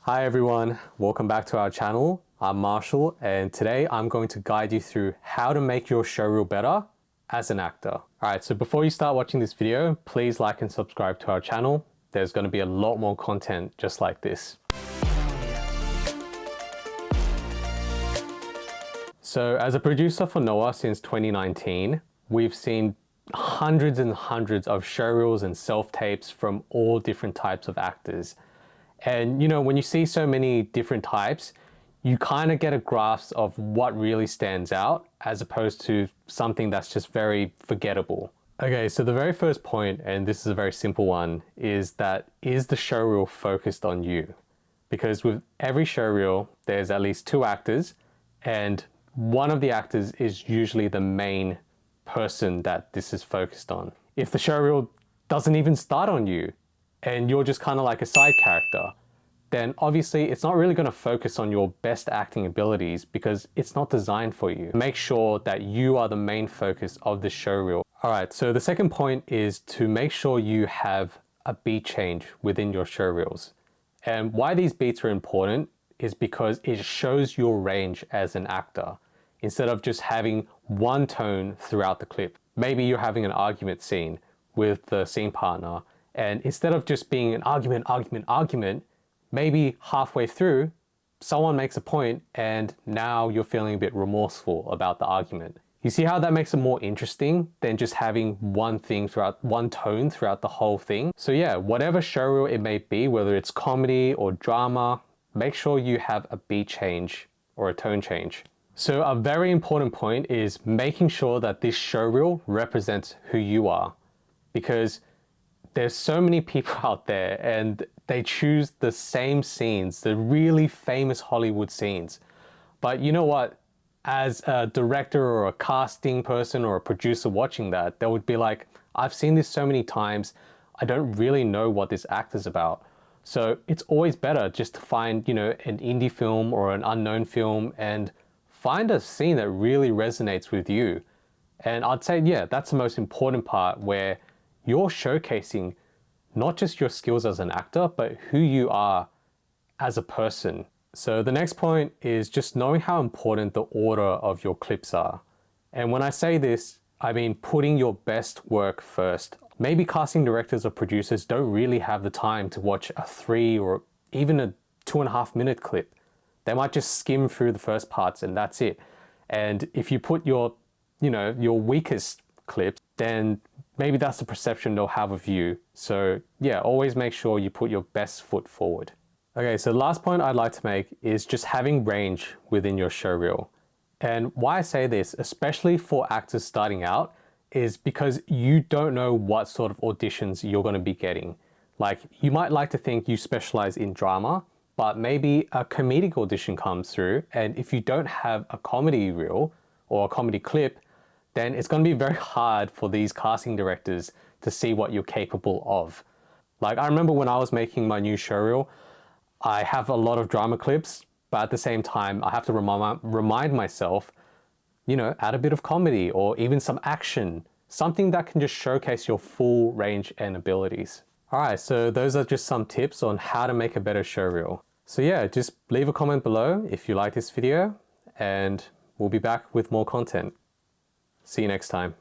Hi everyone, welcome back to our channel. I'm Marshall and today I'm going to guide you through how to make your showreel better as an actor. Alright, so before you start watching this video, please like and subscribe to our channel. There's going to be a lot more content just like this. So as a producer for Noah since 2019, we've seen hundreds and hundreds of showreels and self-tapes from all different types of actors. And you know, when you see so many different types, you kind of get a grasp of what really stands out as opposed to something that's just very forgettable. Okay, so the very first point, and this is a very simple one, is the showreel focused on you? Because with every showreel, there's at least two actors, and one of the actors is usually the main person that this is focused on. If the showreel doesn't even start on you, and you're just kind of like a side character, then obviously it's not really going to focus on your best acting abilities because it's not designed for you. Make sure that you are the main focus of the showreel. Alright, so the second point is to make sure you have a beat change within your showreels. And why these beats are important is because it shows your range as an actor instead of just having one tone throughout the clip. Maybe you're having an argument scene with the scene partner, and instead of just being an argument, maybe halfway through, someone makes a point and now you're feeling a bit remorseful about the argument. You see how that makes it more interesting than just having one tone throughout the whole thing? So yeah, whatever showreel it may be, whether it's comedy or drama, make sure you have a beat change or a tone change. So a very important point is making sure that this showreel represents who you are, because there's so many people out there and they choose the same scenes, the really famous Hollywood scenes. But you know what? As a director or a casting person or a producer watching that, they would be like, I've seen this so many times, I don't really know what this actor's about. So it's always better just to find, you know, an indie film or an unknown film and find a scene that really resonates with you. And I'd say, yeah, that's the most important part, where you're showcasing not just your skills as an actor, but who you are as a person. So the next point is just knowing how important the order of your clips are. And when I say this, I mean putting your best work first. Maybe casting directors or producers don't really have the time to watch a 3 or even a 2.5 minute clip. They might just skim through the first parts and that's it. And if you put your weakest clips, then maybe that's the perception they'll have of you. So yeah, always make sure you put your best foot forward. Okay, so the last point I'd like to make is just having range within your showreel. And why I say this, especially for actors starting out, is because you don't know what sort of auditions you're going to be getting. Like, you might like to think you specialize in drama, but maybe a comedic audition comes through, and if you don't have a comedy reel or a comedy clip, then it's going to be very hard for these casting directors to see what you're capable of. Like, I remember when I was making my new showreel, I have a lot of drama clips, but at the same time, I have to remind myself, you know, add a bit of comedy or even some action, something that can just showcase your full range and abilities. All right, so those are just some tips on how to make a better showreel. So yeah, just leave a comment below if you like this video, and we'll be back with more content. See you next time.